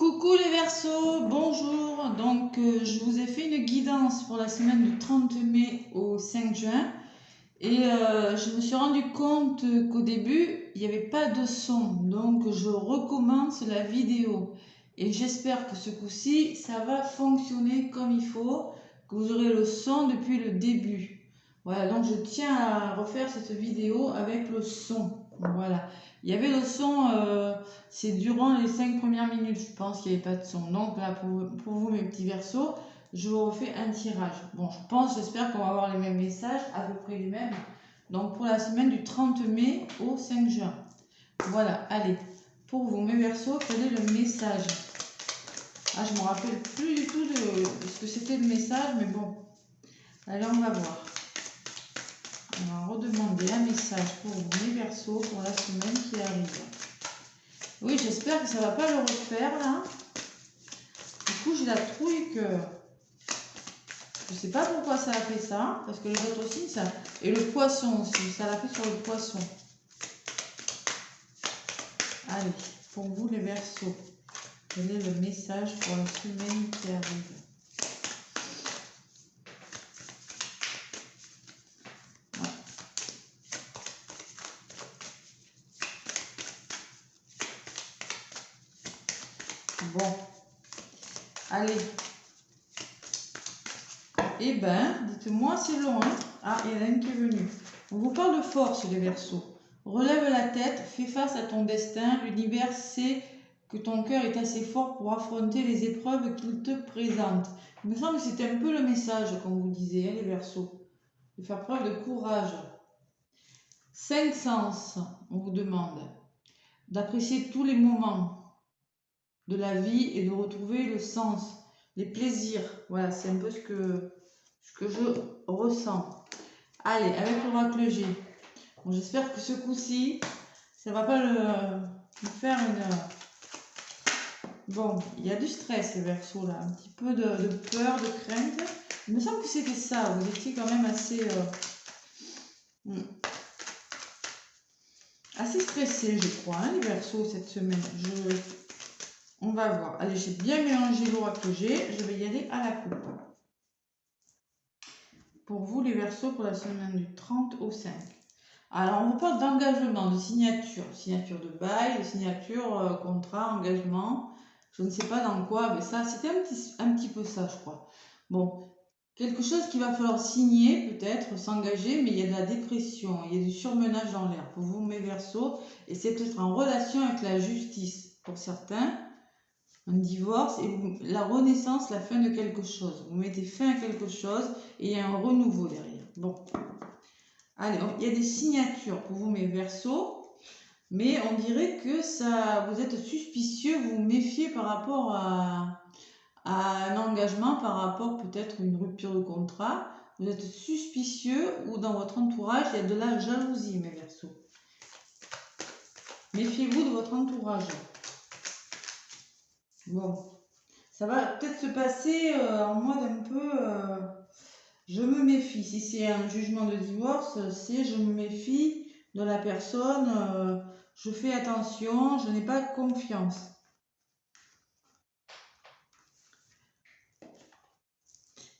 Coucou les Verseaux, bonjour. Donc je vous ai fait une guidance pour la semaine du 30 mai au 5 juin et je me suis rendu compte qu'au début il n'y avait pas de son, donc je recommence la vidéo et j'espère que ce coup-ci ça va fonctionner comme il faut, que vous aurez le son depuis le début. Voilà, donc je tiens à refaire cette vidéo avec le son. Voilà, il y avait le son. C'est durant les 5 premières minutes, je pense qu'il n'y avait pas de son. Donc là, pour vous, mes petits versos, je vous refais un tirage. Bon, j'espère qu'on va avoir les mêmes messages, à peu près les mêmes. Donc pour la semaine du 30 mai au 5 juin. Voilà, allez. Pour vous, mes versos, quel est le message? Ah, je ne me rappelle plus du tout de ce que c'était le message, mais bon. Allez, on va voir. On va redemander un message pour vous, mes versos, pour la semaine qui arrive. Oui, j'espère que ça ne va pas le refaire, là. Du coup, j'ai la trouille que je sais pas pourquoi ça a fait ça, parce que les autres aussi, ça. Et le poisson aussi, ça l'a fait sur le poisson. Allez, pour vous les Verseaux, quel est le message pour la semaine qui arrive? Ouais. Bon, allez. Eh ben, dites-moi, c'est long, hein? Ah, il y en a une qui est venue. On vous parle de force, les Verseaux. Relève la tête, fais face à ton destin. L'univers sait que ton cœur est assez fort pour affronter les épreuves qu'il te présente. Il me semble que c'était un peu le message qu'on vous disait, hein, les Verseaux. De faire preuve de courage. 5 sens, on vous demande. D'apprécier tous les moments de la vie et de retrouver le sens, les plaisirs. Voilà, c'est un peu ce que je ressens. Allez, avec l'oracle G. Bon, j'espère que ce coup-ci, ça va pas me faire une... Bon, il y a du stress, les Verseaux, là. Un petit peu de peur, de crainte. Il me semble que c'était ça. Vous étiez quand même assez... assez stressé, je crois, hein, les Verseaux, cette semaine. On va voir. Allez, j'ai bien mélangé l'oracle G. Je vais y aller à la coupe. Pour vous, les Verseaux, pour la semaine du 30 au 5. Alors, on vous parle d'engagement, de signature. Signature de bail, de signature, contrat, engagement. Je ne sais pas dans quoi, mais ça, c'était un petit peu ça, je crois. Bon, quelque chose qu'il va falloir signer, peut-être, s'engager, mais il y a de la dépression, il y a du surmenage dans l'air. Pour vous, mes Verseaux, et c'est peut-être en relation avec la justice. Pour certains, un divorce et la renaissance, la fin de quelque chose. Vous mettez fin à quelque chose et il y a un renouveau derrière. Bon. Allez, il y a des signatures pour vous, mes Verseaux, mais on dirait que ça, vous êtes suspicieux, vous vous méfiez par rapport à un engagement, par rapport peut-être à une rupture de contrat. Vous êtes suspicieux ou dans votre entourage, il y a de la jalousie, mes Verseaux. Méfiez-vous de votre entourage. Bon, ça va peut-être se passer en mode un peu... je me méfie. Si c'est un jugement de divorce, c'est je me méfie de la personne, je fais attention, je n'ai pas confiance.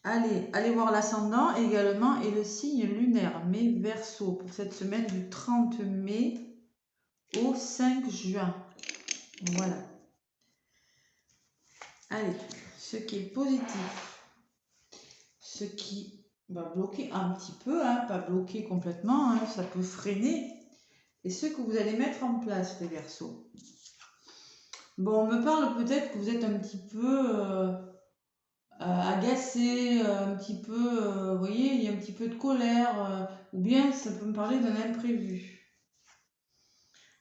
Allez voir l'ascendant également et le signe lunaire, mes Verseaux, pour cette semaine du 30 mai au 5 juin. Voilà. Allez, ce qui est positif, ce qui va bloquer un petit peu, hein, pas bloquer complètement, hein, ça peut freiner, et ce que vous allez mettre en place, les Verseaux. Bon, on me parle peut-être que vous êtes un petit peu agacé, un petit peu, vous voyez, il y a un petit peu de colère, ou bien ça peut me parler d'un imprévu.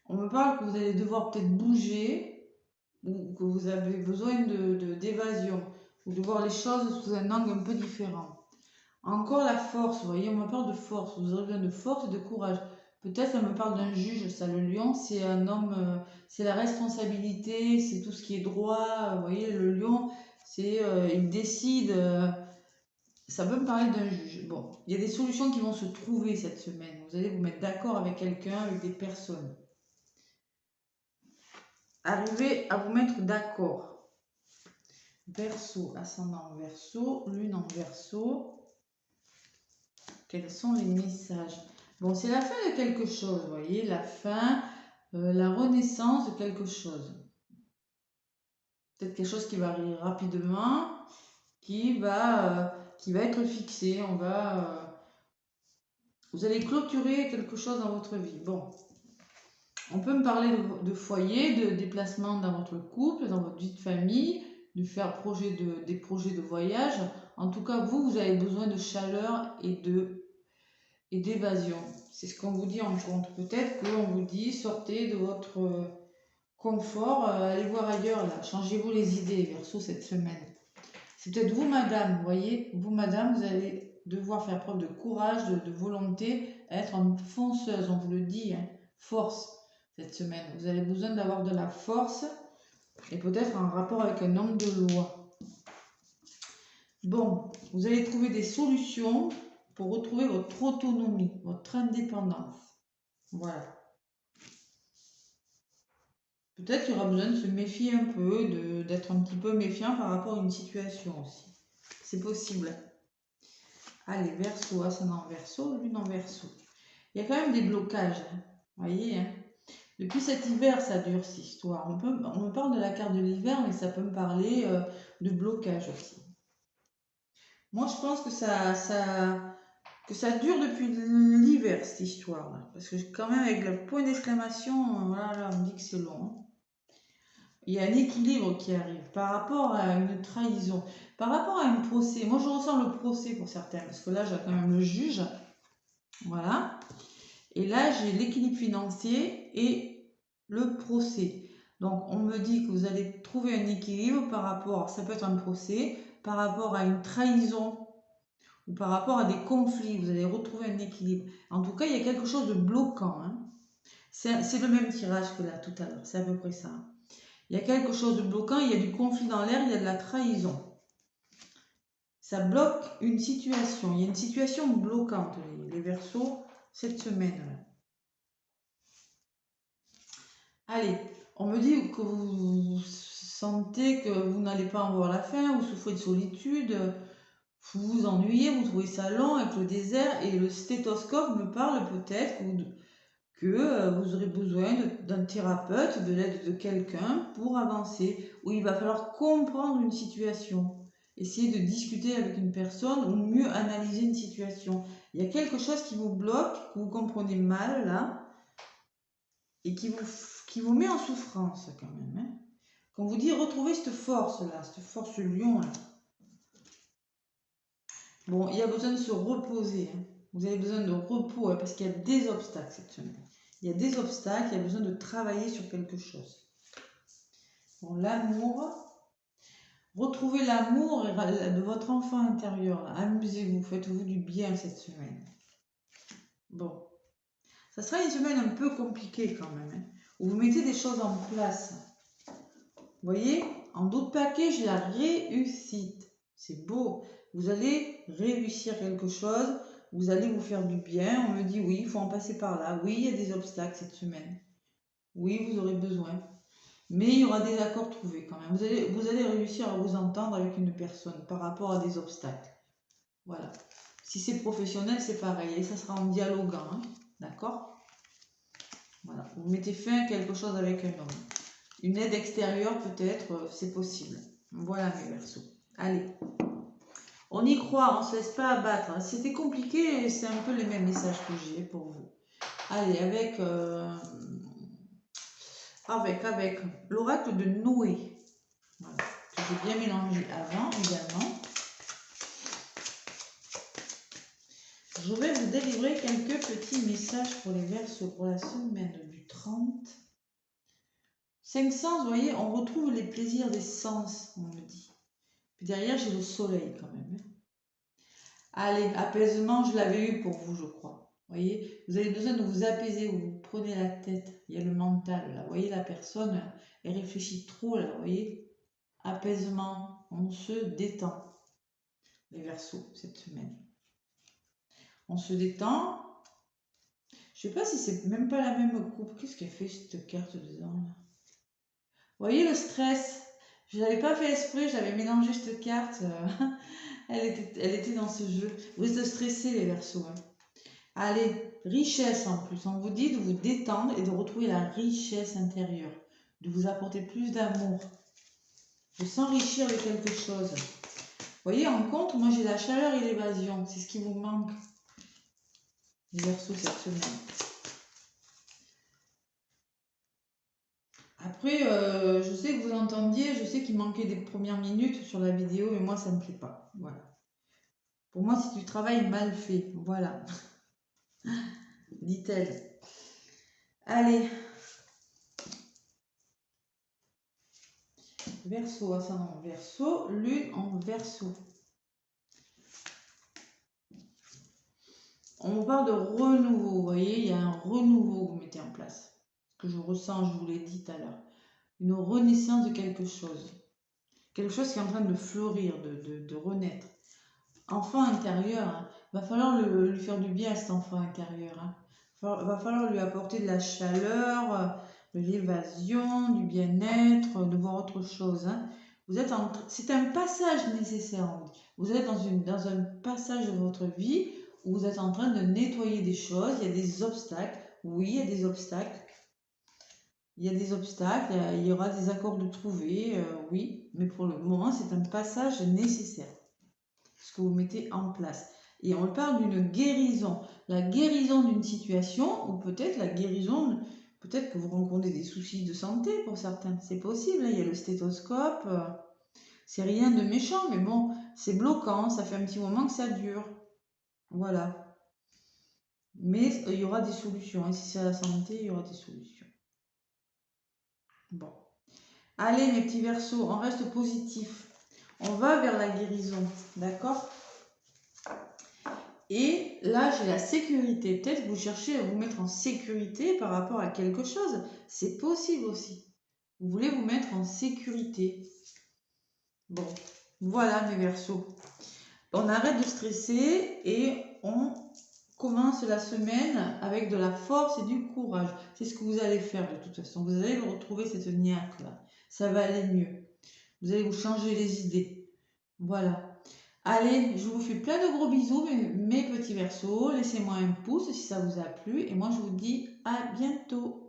On me parle que vous allez devoir peut-être bouger, ou que vous avez besoin d'évasion, ou de voir les choses sous un angle un peu différent. Encore la force, vous voyez, on me parle de force, vous aurez besoin de force et de courage. Peut-être ça me parle d'un juge, ça le lion, c'est un homme, c'est la responsabilité, c'est tout ce qui est droit, vous voyez, le lion, c'est, il décide, ça peut me parler d'un juge. Bon, il y a des solutions qui vont se trouver cette semaine, vous allez vous mettre d'accord avec quelqu'un, avec des personnes. Arrivez à vous mettre d'accord. Verseau, ascendant Verseau, lune en Verseau. Quels sont les messages? Bon, c'est la fin de quelque chose, vous voyez, la fin, la renaissance de quelque chose. Peut-être quelque chose qui va arriver rapidement, qui va être fixé. Vous allez clôturer quelque chose dans votre vie. Bon, on peut me parler de foyer, de déplacement dans votre couple, dans votre vie de famille, de faire des projets de voyage. En tout cas, vous avez besoin de chaleur et d'évasion. C'est ce qu'on vous dit en compte. Peut-être qu'on vous dit sortez de votre confort, allez voir ailleurs là, changez-vous les idées, Verseau, cette semaine. C'est peut-être vous, madame, vous voyez, vous, madame, vous allez devoir faire preuve de courage, de volonté, être une fonceuse, on vous le dit, hein, force cette semaine. Vous avez besoin d'avoir de la force et peut-être un rapport avec un homme de loi. Bon, vous allez trouver des solutions pour retrouver votre autonomie, votre indépendance. Voilà. Peut-être qu'il y aura besoin de se méfier un peu, d'être un petit peu méfiant par rapport à une situation aussi. C'est possible. Allez, Verseau, ascendant Verseau, lune en Verseau. Il y a quand même des blocages, hein. Vous voyez, hein. Depuis cet hiver, ça dure cette histoire. On me parle de la carte de l'hiver, mais ça peut me parler de blocage aussi. Moi, je pense que ça dure depuis l'hiver, cette histoire-là. Parce que quand même, avec le point d'exclamation, voilà, on me dit que c'est long, hein. Il y a un équilibre qui arrive par rapport à une trahison, par rapport à un procès. Moi, je ressens le procès pour certains, parce que là, j'ai quand même le juge. Voilà. Et là, j'ai l'équilibre financier et le procès. Donc, on me dit que vous allez trouver un équilibre par rapport, ça peut être un procès, par rapport à une trahison ou par rapport à des conflits. Vous allez retrouver un équilibre. En tout cas, il y a quelque chose de bloquant, hein. C'est le même tirage que là, tout à l'heure. C'est à peu près ça. Il y a quelque chose de bloquant, il y a du conflit dans l'air, il y a de la trahison. Ça bloque une situation. Il y a une situation bloquante, les Verseaux, cette semaine. Allez, on me dit que vous sentez que vous n'allez pas en voir la fin, vous souffrez de solitude, vous vous ennuyez, vous trouvez ça long avec le désert, et le stéthoscope me parle peut-être que vous aurez besoin d'un thérapeute, de l'aide de quelqu'un pour avancer, où il va falloir comprendre une situation, essayer de discuter avec une personne ou mieux analyser une situation. Il y a quelque chose qui vous bloque, que vous comprenez mal là, et qui vous met en souffrance quand même, hein. Quand on vous dit retrouver cette force là, cette force lion là. Bon, il y a besoin de se reposer, hein. Vous avez besoin de repos, hein, parce qu'il y a des obstacles cette semaine. Il y a des obstacles, il y a besoin de travailler sur quelque chose. Bon, l'amour. Retrouvez l'amour de votre enfant intérieur. Amusez-vous, faites-vous du bien cette semaine. Bon. Ça sera une semaine un peu compliquée quand même, hein, où vous mettez des choses en place. Vous voyez, en d'autres paquets, j'ai la réussite. C'est beau. Vous allez réussir quelque chose. Vous allez vous faire du bien. On me dit oui, il faut en passer par là. Oui, il y a des obstacles cette semaine. Oui, vous aurez besoin. Mais il y aura des accords trouvés quand même. Vous allez réussir à vous entendre avec une personne par rapport à des obstacles. Voilà. Si c'est professionnel, c'est pareil. Et ça sera en dialoguant, hein. D'accord? Voilà. Vous mettez fin à quelque chose avec un homme. Une aide extérieure peut-être, c'est possible. Voilà mes Verseaux. Allez. On y croit, on ne se laisse pas abattre. C'était compliqué, c'est un peu les mêmes messages que j'ai pour vous. Allez, avec l'oracle de Noé. Voilà, que j'ai bien mélangé avant également. Je vais vous délivrer quelques petits messages pour les Verseaux pour la semaine du 30. 5 sens, vous voyez, on retrouve les plaisirs des sens, on me dit. Puis derrière, j'ai le soleil quand même. Allez, apaisement, je l'avais eu pour vous, je crois. Vous voyez, vous avez besoin de vous apaiser, vous prenez la tête. Il y a le mental, là. Vous voyez, la personne, elle réfléchit trop, là, vous voyez. Apaisement, on se détend. Les Verseaux, cette semaine. On se détend. Je sais pas si c'est même pas la même coupe. Qu'est-ce qu'elle fait, cette carte dedans, là? Vous voyez le stress, Je l'avais pas fait exprès, j'avais mélangé cette carte. Elle était dans ce jeu. Vous êtes stressés, les Verseaux. Hein. Allez, richesse en plus. On vous dit de vous détendre et de retrouver la richesse intérieure. De vous apporter plus d'amour. De s'enrichir de quelque chose. Vous voyez, en compte, moi j'ai la chaleur et l'évasion. C'est ce qui vous manque. Les Verseaux cette semaine. Après, je sais que vous entendiez, je sais qu'il manquait des premières minutes sur la vidéo, mais moi ça me plaît pas. Voilà. Pour moi, c'est du travail mal fait. Voilà. Dit-elle. Allez. Verseau, ascendant Verseau, lune en Verseau. On parle de renouveau, vous voyez, il y a un renouveau que vous mettez en place. Ce que je ressens, je vous l'ai dit tout à l'heure. Une renaissance de quelque chose. Quelque chose qui est en train de fleurir, de renaître. Enfant intérieur, hein. Va falloir lui faire du bien à cet enfant intérieur. Hein. Va falloir lui apporter de la chaleur, de l'évasion, du bien-être, de voir autre chose. Hein. C'est un passage nécessaire. Vous êtes dans un passage de votre vie où vous êtes en train de nettoyer des choses. Il y a des obstacles. Oui, il y a des obstacles. Il y a des obstacles. Il y aura des accords de trouver. Oui, mais pour le moment, c'est un passage nécessaire. Ce que vous mettez en place. Et on parle d'une guérison. La guérison d'une situation ou peut-être la guérison, peut-être que vous rencontrez des soucis de santé pour certains. C'est possible, hein. Il y a le stéthoscope. C'est rien de méchant, mais bon, c'est bloquant. Ça fait un petit moment que ça dure. Voilà. Mais il y aura des solutions. Et si c'est à la santé, il y aura des solutions. Bon. Allez, mes petits Verseaux, on reste positif. On va vers la guérison. D'accord ? Et là, j'ai la sécurité. Peut-être que vous cherchez à vous mettre en sécurité par rapport à quelque chose. C'est possible aussi. Vous voulez vous mettre en sécurité. Bon, voilà mes Verseaux. On arrête de stresser et on commence la semaine avec de la force et du courage. C'est ce que vous allez faire de toute façon. Vous allez retrouver cette niaque-là. Ça va aller mieux. Vous allez vous changer les idées. Voilà. Allez, je vous fais plein de gros bisous, mes petits Verseaux. Laissez-moi un pouce si ça vous a plu. Et moi, je vous dis à bientôt.